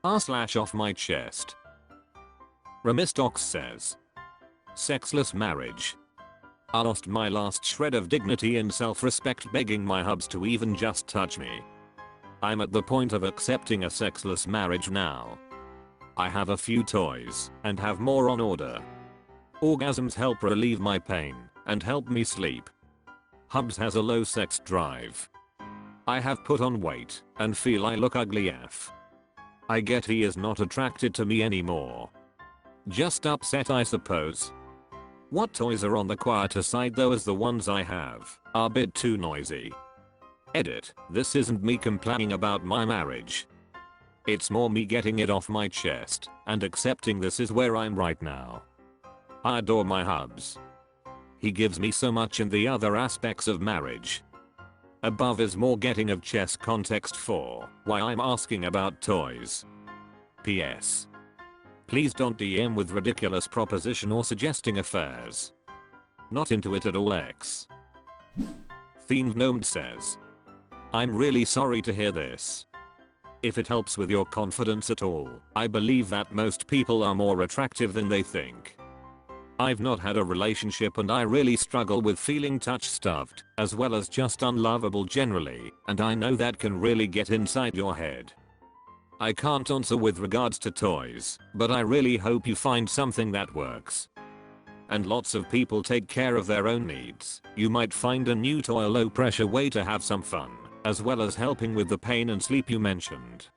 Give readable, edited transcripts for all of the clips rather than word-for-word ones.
Off my chest. Remistox says. Sexless marriage. I lost my last shred of dignity and self-respect begging my hubs to even just touch me. I'm at the point of accepting a sexless marriage now. I have a few toys and have more on order. Orgasms help relieve my pain and help me sleep. Hubs has a low sex drive. I have put on weight and feel I look ugly AF. I get he is not attracted to me anymore. Just upset I suppose. What toys are on the quieter side though, as the ones I have are a bit too noisy. Edit, this isn't me complaining about my marriage. It's more me getting it off my chest and accepting this is where I'm right now. I adore my hubs. He gives me so much in the other aspects of marriage. Above is more getting of chess context for why I'm asking about toys. PS. Please don't DM with ridiculous proposition or suggesting affairs. Not into it at all X. Themed Gnome says. I'm really sorry to hear this. If it helps with your confidence at all, I believe that most people are more attractive than they think. I've not had a relationship and I really struggle with feeling touch-stuffed, as well as just unlovable generally, and I know that can really get inside your head. I can't answer with regards to toys, but I really hope you find something that works. And lots of people take care of their own needs. You might find a new toy low pressure way to have some fun, as well as helping with the pain and sleep you mentioned.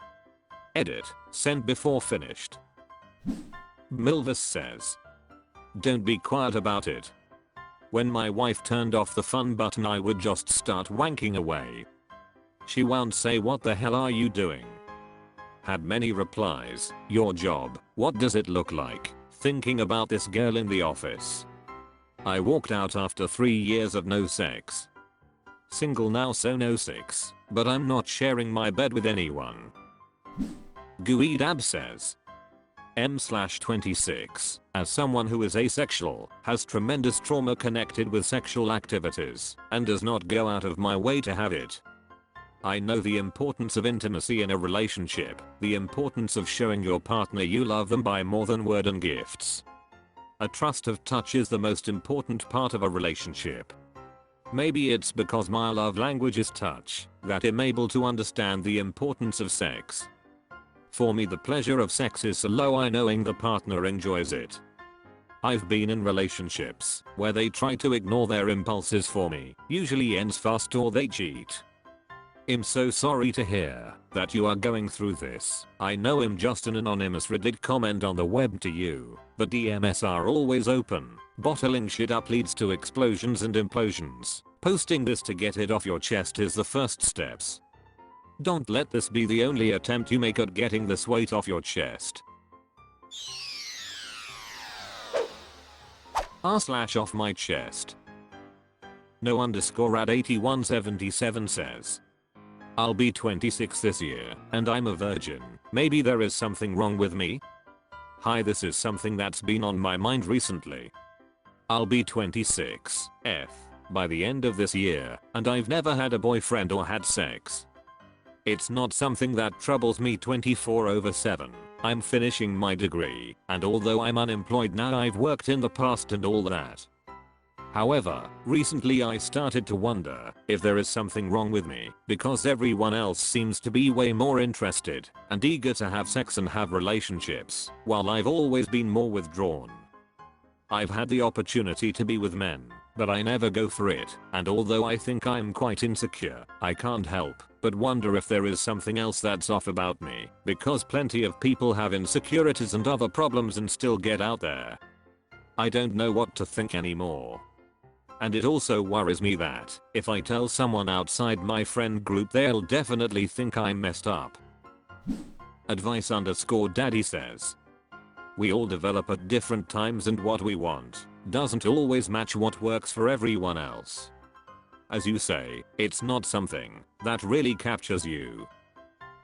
Edit, send before finished. Milvis says. Don't be quiet about it. When my wife turned off the fun button I would just start wanking away. She won't say what the hell are you doing? Had many replies, your job, what does it look like, thinking about this girl in the office. I walked out after 3 years of no sex. Single now so no sex, but I'm not sharing my bed with anyone. Gooey Dab says. M/26, as someone who is asexual, has tremendous trauma connected with sexual activities, and does not go out of my way to have it. I know the importance of intimacy in a relationship, the importance of showing your partner you love them by more than word and gifts. A trust of touch is the most important part of a relationship. Maybe it's because my love language is touch, that I'm able to understand the importance of sex. For me the pleasure of sex is so low I knowing the partner enjoys it. I've been in relationships where they try to ignore their impulses for me, usually ends fast or they cheat. I'm so sorry to hear that you are going through this. I know I'm just an anonymous Reddit comment on the web to you, but DMs are always open. Bottling shit up leads to explosions and implosions. Posting this to get it off your chest is the first steps. Don't let this be the only attempt you make at getting this weight off your chest. Off my chest. No underscore at 8177 says. I'll be 26 this year, and I'm a virgin. Maybe there is something wrong with me? Hi, this is something that's been on my mind recently. I'll be 26, by the end of this year, and I've never had a boyfriend or had sex. It's not something that troubles me 24/7. I'm finishing my degree, and although I'm unemployed now I've worked in the past and all that. However, recently I started to wonder if there is something wrong with me, because everyone else seems to be way more interested and eager to have sex and have relationships, while I've always been more withdrawn. I've had the opportunity to be with men, but I never go for it, and although I think I'm quite insecure, I can't help but wonder if there is something else that's off about me, because plenty of people have insecurities and other problems and still get out there. I don't know what to think anymore. And it also worries me that if I tell someone outside my friend group they'll definitely think I'm messed up. Advice_daddy says. We all develop at different times and what we want doesn't always match what works for everyone else. As you say, it's not something that really captures you.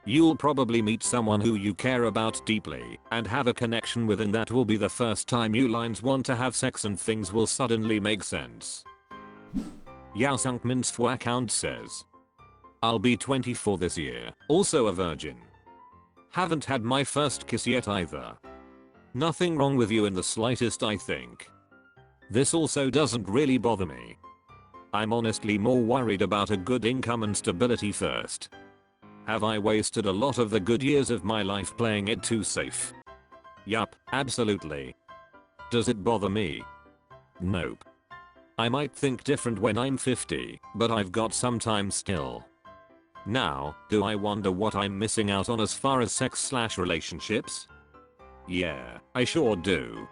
You'll probably meet someone who you care about deeply and have a connection with, and that will be the first time you lines want to have sex and things will suddenly make sense. Yao Sunkman's account says. I'll be 24 this year, also a virgin. Haven't had my first kiss yet either. Nothing wrong with you in the slightest, I think. This also doesn't really bother me. I'm honestly more worried about a good income and stability first. Have I wasted a lot of the good years of my life playing it too safe? Yup, absolutely. Does it bother me? Nope. I might think different when I'm 50, but I've got some time still. Now, do I wonder what I'm missing out on as far as sex/relationships? Yeah, I sure do.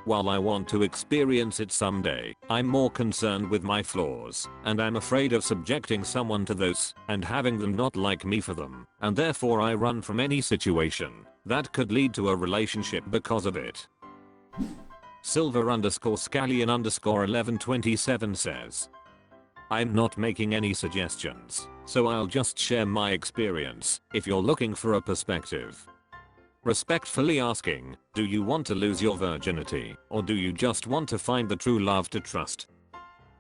While I want to experience it someday, I'm more concerned with my flaws, and I'm afraid of subjecting someone to those and having them not like me for them, and therefore I run from any situation that could lead to a relationship because of it. Silver_Scallion_1127 says, I'm not making any suggestions, so I'll just share my experience if you're looking for a perspective. Respectfully asking, do you want to lose your virginity, or do you just want to find the true love to trust?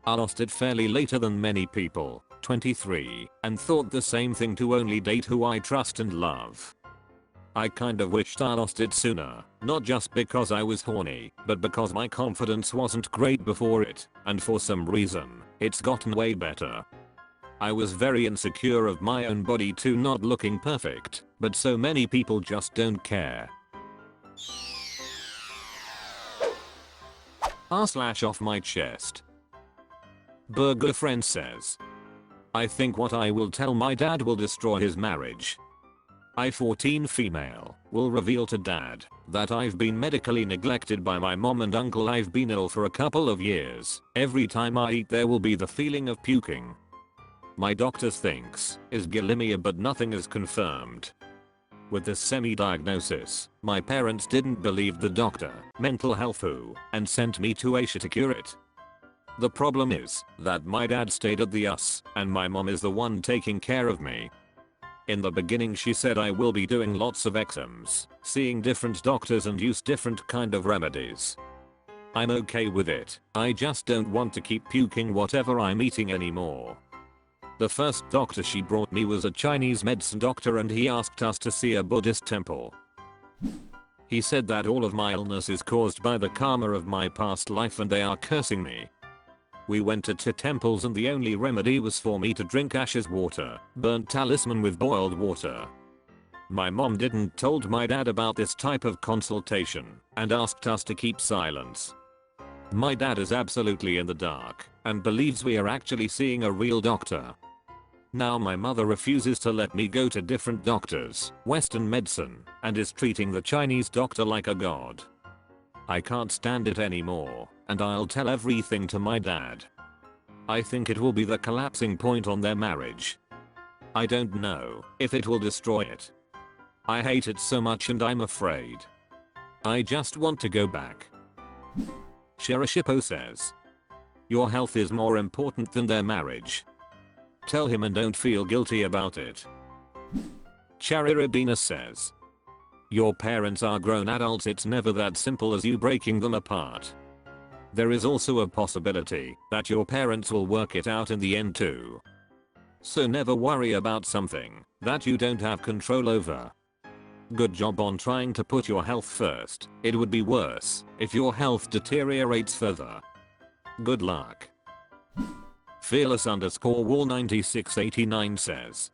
I lost it fairly later than many people, 23, and thought the same thing, to only date who I trust and love. I kind of wished I lost it sooner, not just because I was horny, but because my confidence wasn't great before it, and for some reason, it's gotten way better. I was very insecure of my own body too, not looking perfect, but so many people just don't care. r/offmychest. Burger Friend says, I think what I will tell my dad will destroy his marriage. I, 14 female, will reveal to dad that I've been medically neglected by my mom and uncle. I've been ill for a couple of years. Every time I eat there will be the feeling of puking. My doctor thinks is bulimia, but nothing is confirmed. With this semi-diagnosis, my parents didn't believe the doctor, mental health who, and sent me to Asia to cure it. The problem is that my dad stayed at the US, and my mom is the one taking care of me. In the beginning she said I will be doing lots of exams, seeing different doctors and use different kind of remedies. I'm okay with it, I just don't want to keep puking whatever I'm eating anymore. The first doctor she brought me was a Chinese medicine doctor, and he asked us to see a Buddhist temple. He said that all of my illness is caused by the karma of my past life and they are cursing me. We went to 2 temples and the only remedy was for me to drink ashes water, burnt talisman with boiled water. My mom didn't told my dad about this type of consultation and asked us to keep silence. My dad is absolutely in the dark and believes we are actually seeing a real doctor. Now my mother refuses to let me go to different doctors, Western medicine, and is treating the Chinese doctor like a god. I can't stand it anymore, and I'll tell everything to my dad. I think it will be the collapsing point on their marriage. I don't know if it will destroy it. I hate it so much and I'm afraid. I just want to go back. Sherashippo says, your health is more important than their marriage. Tell him and don't feel guilty about it. Charirabina says, your parents are grown adults, it's never that simple as you breaking them apart. There is also a possibility that your parents will work it out in the end too. So never worry about something that you don't have control over. Good job on trying to put your health first. It would be worse if your health deteriorates further. Good luck. Fearless_wall9689 says,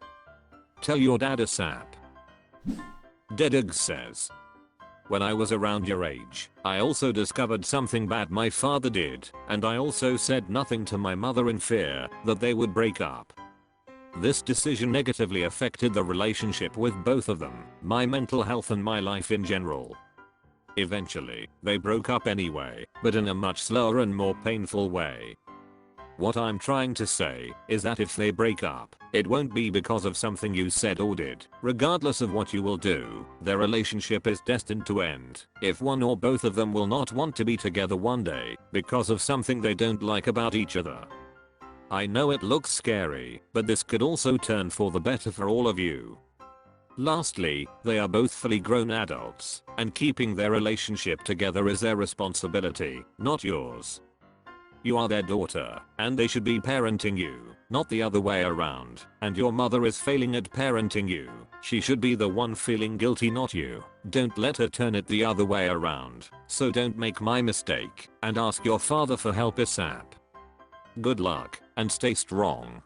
tell your dad ASAP. Dediggs says, when I was around your age, I also discovered something bad my father did, and I also said nothing to my mother in fear that they would break up. This decision negatively affected the relationship with both of them, my mental health and my life in general. Eventually, they broke up anyway, but in a much slower and more painful way. What I'm trying to say is that if they break up, it won't be because of something you said or did. Regardless of what you will do, their relationship is destined to end if one or both of them will not want to be together one day because of something they don't like about each other. I know it looks scary, but this could also turn for the better for all of you. Lastly, they are both fully grown adults, and keeping their relationship together is their responsibility, not yours. You are their daughter, and they should be parenting you, not the other way around. And your mother is failing at parenting you. She should be the one feeling guilty, not you. Don't let her turn it the other way around. So don't make my mistake and ask your father for help ASAP. Good luck and stay strong.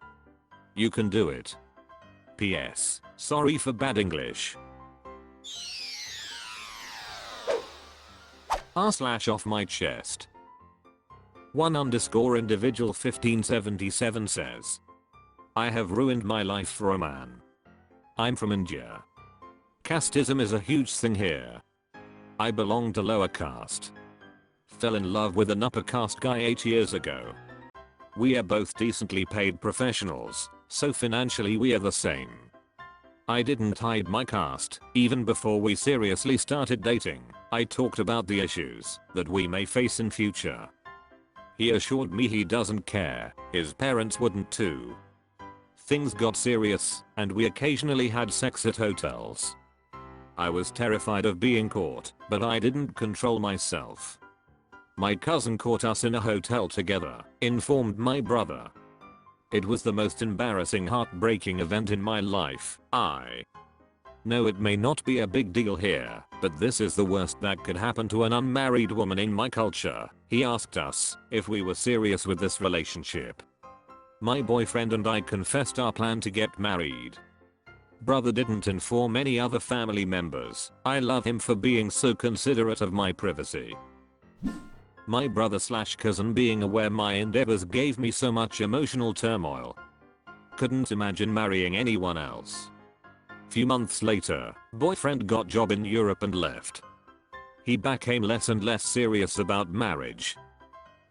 You can do it. PS. Sorry for bad English. Off my chest. 1_individual 1577 says, I have ruined my life for a man. I'm from India. Casteism is a huge thing here. I belong to lower caste. Fell in love with an upper caste guy 8 years ago. We are both decently paid professionals, so financially we are the same. I didn't hide my caste. Even before we seriously started dating, I talked about the issues that we may face in future. He assured me he doesn't care, his parents wouldn't too. Things got serious, and we occasionally had sex at hotels. I was terrified of being caught, but I didn't control myself. My cousin caught us in a hotel together, informed my brother. It was the most embarrassing, heartbreaking event in my life. I know it may not be a big deal here, but this is the worst that could happen to an unmarried woman in my culture. He asked us if we were serious with this relationship. My boyfriend and I confessed our plan to get married. Brother didn't inform any other family members. I love him for being so considerate of my privacy. My brother/cousin being aware my endeavors gave me so much emotional turmoil. Couldn't imagine marrying anyone else. Few months later, boyfriend got job in Europe and left. He became less and less serious about marriage.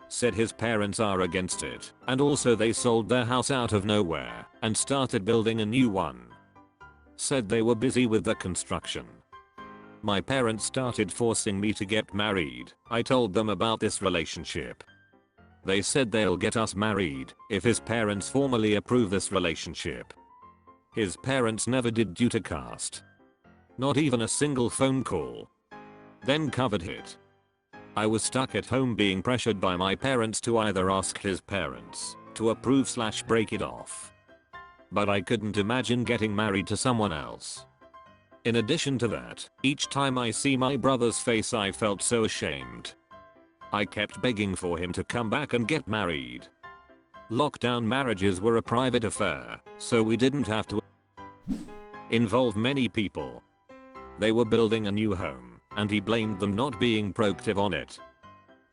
Said his parents are against it, and also they sold their house out of nowhere and started building a new one. Said they were busy with the construction. My parents started forcing me to get married. I told them about this relationship. They said they'll get us married if his parents formally approve this relationship. His parents never did due to caste. Not even a single phone call. Then COVID hit. I was stuck at home being pressured by my parents to either ask his parents to approve/break it off. But I couldn't imagine getting married to someone else. In addition to that, each time I see my brother's face I felt so ashamed. I kept begging for him to come back and get married. Lockdown marriages were a private affair, so we didn't have to involve many people. They were building a new home, and he blamed them not being proactive on it.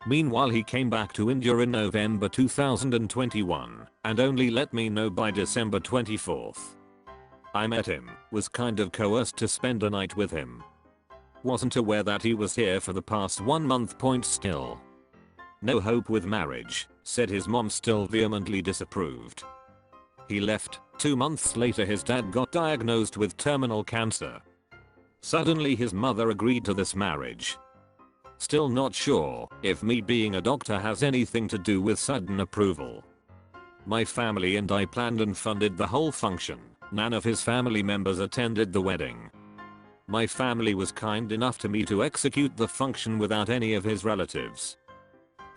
Meanwhile he came back to India in November 2021, and only let me know by December 24th. I met him, was kind of coerced to spend a night with him. Wasn't aware that he was here for the past 1 month. Still. No hope with marriage, said his mom still vehemently disapproved. He left. 2 months later his dad got diagnosed with terminal cancer. Suddenly his mother agreed to this marriage. Still not sure if me being a doctor has anything to do with sudden approval. My family and I planned and funded the whole function. None of his family members attended the wedding. My family was kind enough to me to execute the function without any of his relatives.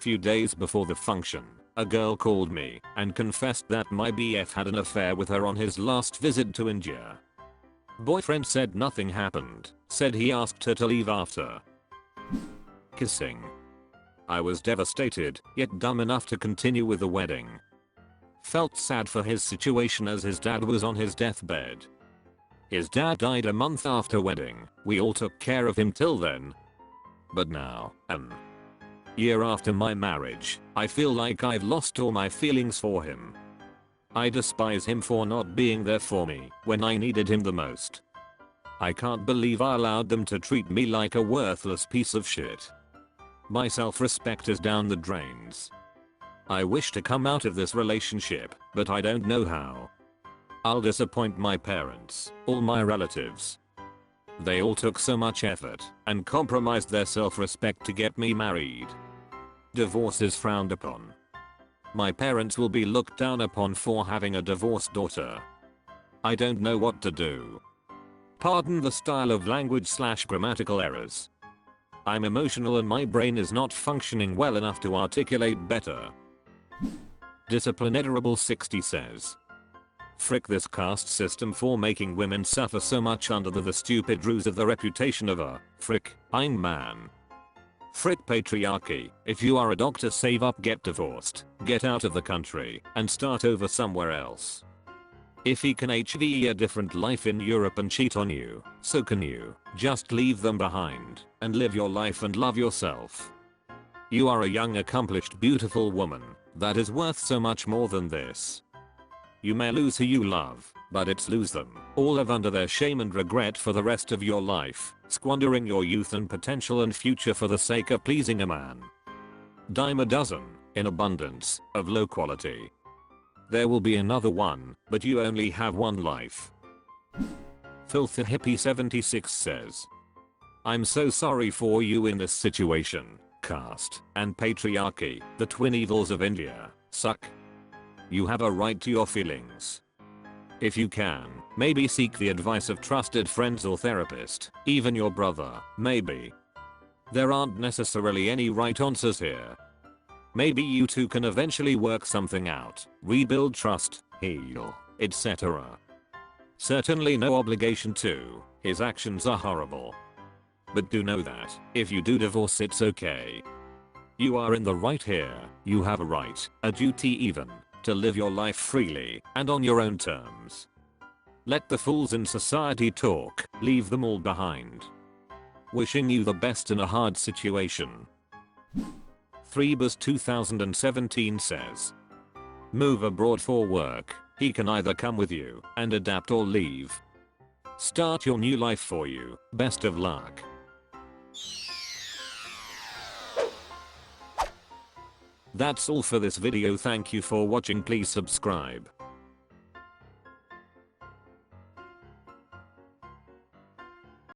Few days before the function, a girl called me and confessed that my BF had an affair with her on his last visit to India. Boyfriend said nothing happened, said he asked her to leave after kissing. I was devastated, yet dumb enough to continue with the wedding. Felt sad for his situation as his dad was on his deathbed. His dad died a month after wedding. We all took care of him till then. But now, year after my marriage, I feel like I've lost all my feelings for him. I despise him for not being there for me when I needed him the most. I can't believe I allowed them to treat me like a worthless piece of shit. My self-respect is down the drains. I wish to come out of this relationship, but I don't know how. I'll disappoint my parents, all my relatives. They all took so much effort and compromised their self-respect to get me married. Divorce is frowned upon. My parents will be looked down upon for having a divorced daughter. I don't know what to do. Pardon the style of language/grammatical errors. I'm emotional and my brain is not functioning well enough to articulate better. Disciplinarable60 says. Frick this caste system for making women suffer so much under the stupid ruse of the reputation of a I'm man. Frick patriarchy. If you are a doctor, save up, get divorced, get out of the country, and start over somewhere else. If he can HVE a different life in Europe and cheat on you, so can you. Just leave them behind and live your life and love yourself. You are a young, accomplished, beautiful woman that is worth so much more than this. You may lose who you love, but it's lose them all live under their shame and regret for the rest of your life, squandering your youth and potential and future for the sake of pleasing a man. Dime a dozen, in abundance, of low quality. There will be another one, but you only have one life. Filthy Hippie 76 says. I'm so sorry for you in this situation. Caste and patriarchy, the twin evils of India, suck. You have a right to your feelings. If you can, maybe seek the advice of trusted friends or therapist, even your brother, maybe. There aren't necessarily any right answers here. Maybe you two can eventually work something out, rebuild trust, heal, etc. Certainly no obligation to, his actions are horrible. But do know that, if you do divorce, it's okay. You are in the right here, you have a right, a duty even, to live your life freely and on your own terms. Let the fools in society talk, leave them all behind. Wishing you the best in a hard situation. 3bus 2017 says. Move abroad for work, he can either come with you and adapt or leave. Start your new life for you, best of luck. That's all for this video. Thank you for watching. Please subscribe.